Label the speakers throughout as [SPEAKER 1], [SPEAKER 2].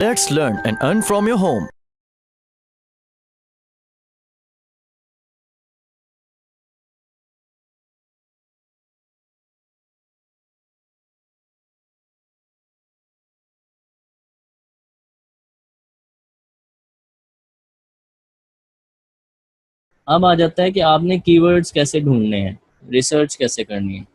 [SPEAKER 1] Let's learn and earn from your home.
[SPEAKER 2] अब आ जाता है कि आपने कीवर्ड्स कैसे ढूंढने हैं, रिसर्च कैसे करनी है।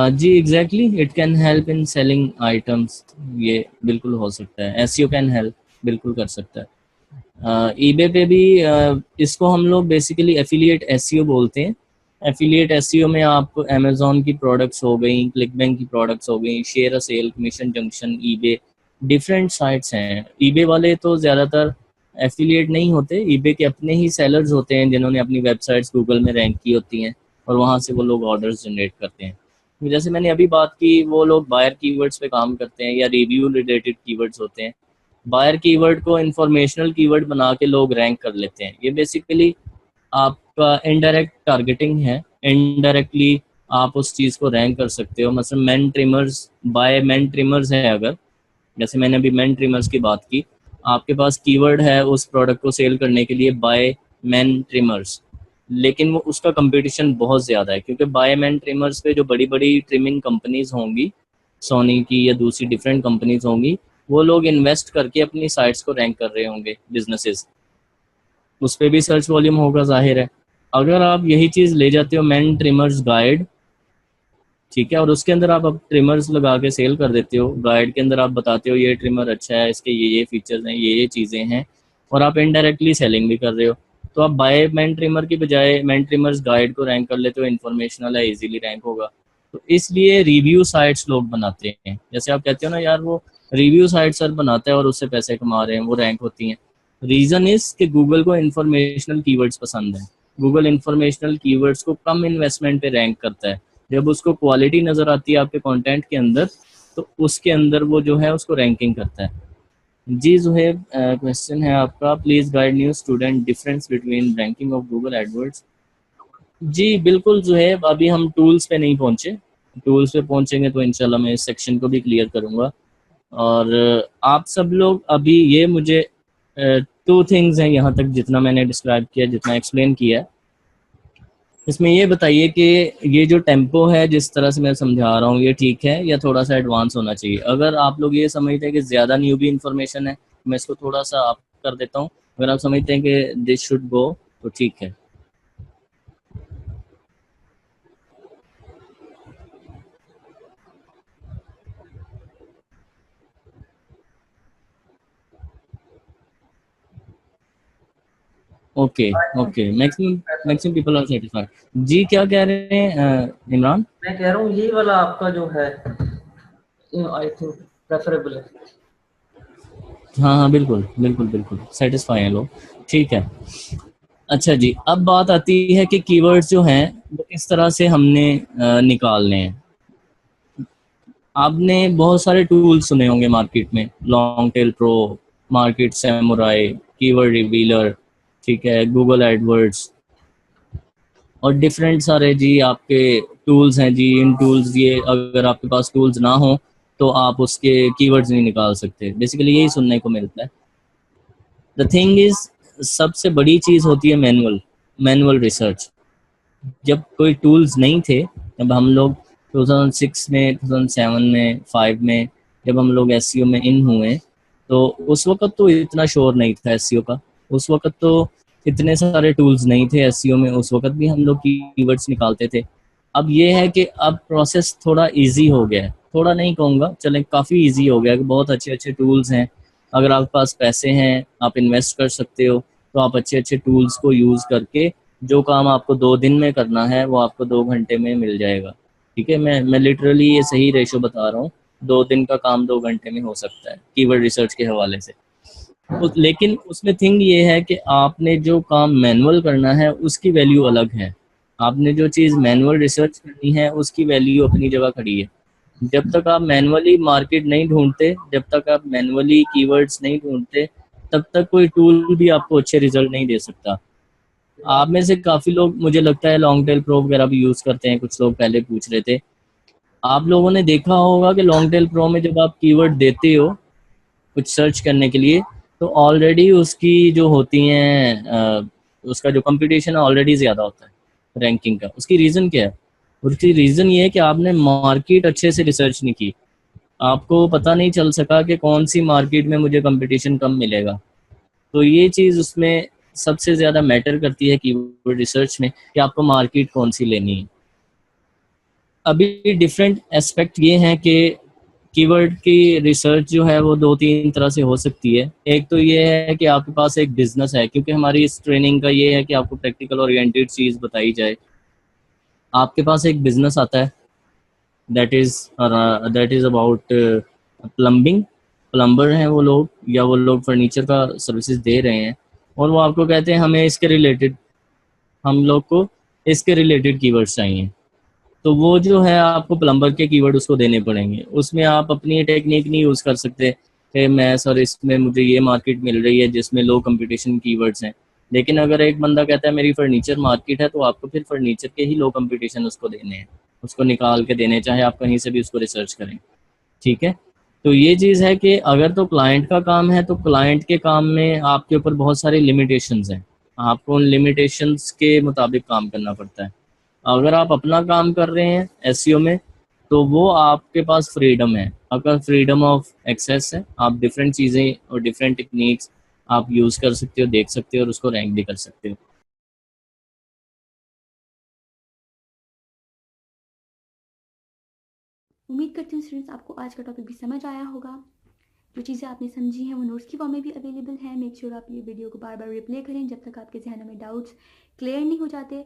[SPEAKER 2] जी exactly, it can help in selling items. ये बिल्कुल हो सकता है, एसईओ कैन हेल्प, बिल्कुल कर सकता है। ईबे पे भी इसको हम लोग बेसिकली एफिलिएट एसईओ बोलते हैं। एफिलिएट एसईओ में आप अमेजोन की प्रोडक्ट्स हो गई, क्लिकबैंक की प्रोडक्ट्स हो गई, share a sale, commission junction, eBay, different sites हैं। ईबे वाले तो ज़्यादातर एफिलिएट नहीं होते, ईबे के अपने ही सेलर्स होते हैं जिन्होंने अपनी वेबसाइट्स गूगल में रैंक की होती हैं और वहाँ से वो लोग ऑर्डर्स जनरेट करते हैं। जैसे मैंने अभी बात की, वो लोग बायर कीवर्ड्स पे काम करते हैं या रिव्यू रिलेटेड कीवर्ड्स होते हैं। बायर कीवर्ड को इंफॉर्मेशनल कीवर्ड बना के लोग रैंक कर लेते हैं। ये बेसिकली आपका इनडायरेक्ट टारगेटिंग है। इनडायरेक्टली आप उस चीज़ को रैंक कर सकते हो। मतलब men trimmers, buy men trimmers है अगर, जैसे मैंने अभी मेन ट्रिमर्स की बात की, आपके पास कीवर्ड है उस प्रोडक्ट को सेल करने के लिए बाय मेन ट्रिमर्स, लेकिन वो उसका कंपटीशन बहुत ज़्यादा है क्योंकि बाय मैन ट्रिमर्स पे जो बड़ी बड़ी ट्रिमिंग कंपनीज होंगी, सोनी की या दूसरी डिफरेंट कंपनीज होंगी, वो लोग इन्वेस्ट करके अपनी साइट्स को रैंक कर रहे होंगे, बिजनेसेस, उस पर भी सर्च वॉल्यूम होगा जाहिर है। अगर आप यही चीज़ ले जाते हो मैन ट्रिमर्स गाइड, ठीक है, और उसके अंदर आप अब ट्रिमर्स लगा के सेल कर देते हो, गाइड के अंदर आप बताते हो ये ट्रिमर अच्छा है, इसके ये फीचर्स हैं, ये चीज़ें हैं, और आप इनडायरेक्टली सेलिंग भी कर रहे हो, तो आप बाय मैन ट्रिमर की बजाय मैन ट्रिमर्स गाइड को रैंक कर लेते हो। इन्फॉर्मेशनल है, इजीली रैंक होगा। तो इसलिए रिव्यू साइट्स लोग बनाते हैं। जैसे आप कहते हो ना यार, वो रिव्यू साइट सर बनाता है और उससे पैसे कमा रहे हैं, वो रैंक होती हैं। रीज़न इज कि गूगल को इन्फॉर्मेशनल कीवर्ड्स पसंद है। गूगल इन्फॉर्मेशनल कीवर्ड्स को कम इन्वेस्टमेंट पे रैंक करता है। जब उसको क्वालिटी नज़र आती है आपके कंटेंट के अंदर, तो उसके अंदर वो जो है उसको रैंकिंग करता है। जी जुहेब, क्वेश्चन है आपका, please guide new student difference between ranking of Google AdWords. जी बिल्कुल जुहेब, अभी हम टूल्स पे नहीं पहुंचे। टूल्स पे पहुंचेंगे तो इंशाल्लाह मैं इस सेक्शन को भी क्लियर करूंगा। और आप सब लोग अभी ये मुझे टू थिंग्स हैं यहाँ तक जितना मैंने डिस्क्राइब किया, जितना एक्सप्लेन किया है, इसमें ये बताइए कि ये जो टेम्पो है जिस तरह से मैं समझा रहा हूँ, ये ठीक है या थोड़ा सा एडवांस होना चाहिए? अगर आप लोग ये समझते हैं कि ज़्यादा न्यूबी इन्फॉर्मेशन है, मैं इसको थोड़ा सा आप कर देता हूँ। अगर आप समझते हैं कि दिस शुड गो, तो ठीक है। Okay okay, maximum maximum people are satisfied. जी क्या कह रहे हैं इमरान?
[SPEAKER 3] मैं कह रहा हूँ ये वाला आपका जो है आई थिंक प्रेफरेबल है।
[SPEAKER 2] हाँ हाँ बिल्कुल बिल्कुल बिल्कुल सेटिस्फाई हैं लोग, ठीक है। अच्छा जी, अब बात आती है कि कीवर्ड्स जो हैं वो किस तरह से हमने निकालने हैं। आपने बहुत सारे टूल सुने होंगे मार्केट में, long tail pro, market samurai, keyword revealer, ठीक है, गूगल एडवर्ड्स, और डिफरेंट सारे जी आपके टूल्स हैं जी। इन टूल्स, ये अगर आपके पास टूल्स ना हो तो आप उसके कीवर्ड्स नहीं निकाल सकते, बेसिकली यही सुनने को मिलता है। द थिंग इज, सबसे बड़ी चीज़ होती है मैनुअल, मैनुअल रिसर्च। जब कोई टूल्स नहीं थे, जब हम लोग 2006 में, 2007 में, 5 में, जब हम लोग एसईओ में इन हुए, तो उस वक्त तो इतना शोर नहीं था एसईओ का। उस वक्त तो इतने सारे टूल्स नहीं थे एसईओ में, उस वक्त भी हम लोग कीवर्ड्स निकालते थे। अब ये है कि अब प्रोसेस थोड़ा इजी हो गया है, थोड़ा नहीं कहूँगा, चलें काफ़ी इजी हो गया है कि बहुत अच्छे अच्छे टूल्स हैं। अगर आपके पास पैसे हैं, आप इन्वेस्ट कर सकते हो, तो आप अच्छे अच्छे टूल्स को यूज़ करके जो काम आपको 2 दिन में करना है वो आपको 2 घंटे में मिल जाएगा। ठीक है, मैं लिटरली ये सही रेशो बता रहा हूँ। 2 दिन का काम 2 घंटे में हो सकता है कीवर्ड रिसर्च के हवाले से। लेकिन उसमें थिंग ये है कि आपने जो काम मैनुअल करना है उसकी वैल्यू अलग है। आपने जो चीज़ मैनुअल रिसर्च करनी है उसकी वैल्यू अपनी जगह खड़ी है। जब तक आप मैनुअली मार्केट नहीं ढूंढते, जब तक आप मैनुअली कीवर्ड्स नहीं ढूंढते, तब तक कोई टूल भी आपको अच्छे रिजल्ट नहीं दे सकता। आप में से काफ़ी लोग मुझे लगता है लॉन्ग टेल प्रो वगैरह भी यूज़ करते हैं, कुछ लोग पहले पूछ रहे थे। आप लोगों ने देखा होगा कि लॉन्ग टेल प्रो में जब आप कीवर्ड देते हो कुछ सर्च करने के लिए, तो ऑलरेडी उसकी जो होती हैं उसका जो कंपटीशन है ऑलरेडी ज़्यादा होता है रैंकिंग का। उसकी रीज़न क्या है? उसकी रीज़न ये है कि आपने मार्केट अच्छे से रिसर्च नहीं की, आपको पता नहीं चल सका कि कौन सी मार्केट में मुझे कंपटीशन कम मिलेगा। तो ये चीज़ उसमें सबसे ज़्यादा मैटर करती है कीवर्ड रिसर्च में, कि आपको मार्केट कौन सी लेनी है। अभी डिफरेंट एस्पेक्ट ये हैं कि कीवर्ड की रिसर्च जो है वो 2-3 तरह से हो सकती है। एक तो ये है कि आपके पास एक बिजनेस है, क्योंकि हमारी इस ट्रेनिंग का ये है कि आपको प्रैक्टिकल ओरिएंटेड चीज़ बताई जाए। आपके पास एक बिजनेस आता है that is about plumbing. Plumber हैं वो लोग, या वो लोग फर्नीचर का सर्विसेज दे रहे हैं, और वो आपको कहते हैं हमें इसके रिलेटेड, हम लोग को इसके रिलेटेड कीवर्ड्स चाहिए। तो वो जो है आपको प्लम्बर के कीवर्ड उसको देने पड़ेंगे। उसमें आप अपनी टेक्निक नहीं यूज़ कर सकते कि मैं सर इसमें मुझे ये मार्केट मिल रही है जिसमें लो कंपटीशन कीवर्ड्स हैं। लेकिन अगर एक बंदा कहता है मेरी फर्नीचर मार्केट है, तो आपको फिर फर्नीचर के ही लो कंपटीशन उसको देने हैं, उसको निकाल के देने, चाहे आप कहीं से भी उसको रिसर्च करें। ठीक है। तो ये चीज़ है कि अगर तो क्लाइंट का काम है, तो क्लाइंट के काम में आपके ऊपर बहुत सारी लिमिटेशंस हैं, आपको उन लिमिटेशंस के मुताबिक काम करना पड़ता है। अगर आप अपना काम कर रहे हैं एसईओ में, तो वो आपके पास फ्रीडम है, आपका फ्रीडम ऑफ एक्सेस है। आप डिफरेंट चीज़ें और डिफरेंट टेक्निक्स आप यूज़ कर सकते हो, देख सकते हो, और उसको रैंक भी कर सकते हो।
[SPEAKER 4] उम्मीद करती हूँ स्टूडेंट्स आपको आज का टॉपिक भी समझ आया होगा। जो चीज़ें आपने समझी हैं वो नोट्स की फॉर्म में भी अवेलेबल है। मेक श्योर आप ये वीडियो को बार बार रिप्ले करें जब तक आपके जहनों में डाउट्स क्लियर नहीं हो जाते।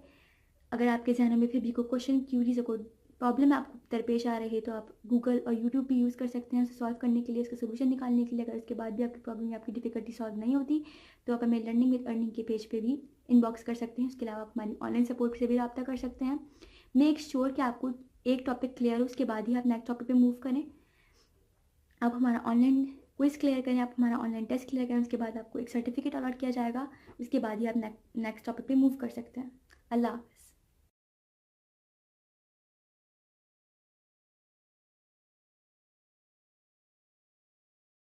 [SPEAKER 4] अगर आपके जहनों में फिर भी कोई क्वेश्चन, क्यूरीज या कोई प्रॉब्लम आपको दरपेश आ रही है, तो आप गूगल और यूट्यूब भी यूज़ कर सकते हैं उसे सॉल्व करने के लिए, उसका सोल्यूशन निकालने के लिए। अगर उसके बाद भी आपकी प्रॉब्लम या आपकी डिफिकल्टी सॉल्व नहीं होती, तो आप हमें लर्निंग विद अर्निंग के पेज पे भी इनबॉक्स कर सकते हैं। उसके अलावा आप हमारी ऑनलाइन सपोर्ट से भी रब्ता कर सकते हैं। मेक श्योर कि आपको एक टॉपिक क्लियर हो, उसके बाद ही आप नेक्स्ट टॉपिक पे मूव करें। आप हमारा ऑनलाइन क्विज क्लियर करें, आप हमारा ऑनलाइन टेस्ट क्लियर करें, उसके बाद आपको एक सर्टिफिकेट अलॉट किया जाएगा। उसके बाद ही आप नेक्स्ट टॉपिक पे मूव कर सकते हैं। अल्लाह हाफ़िज़।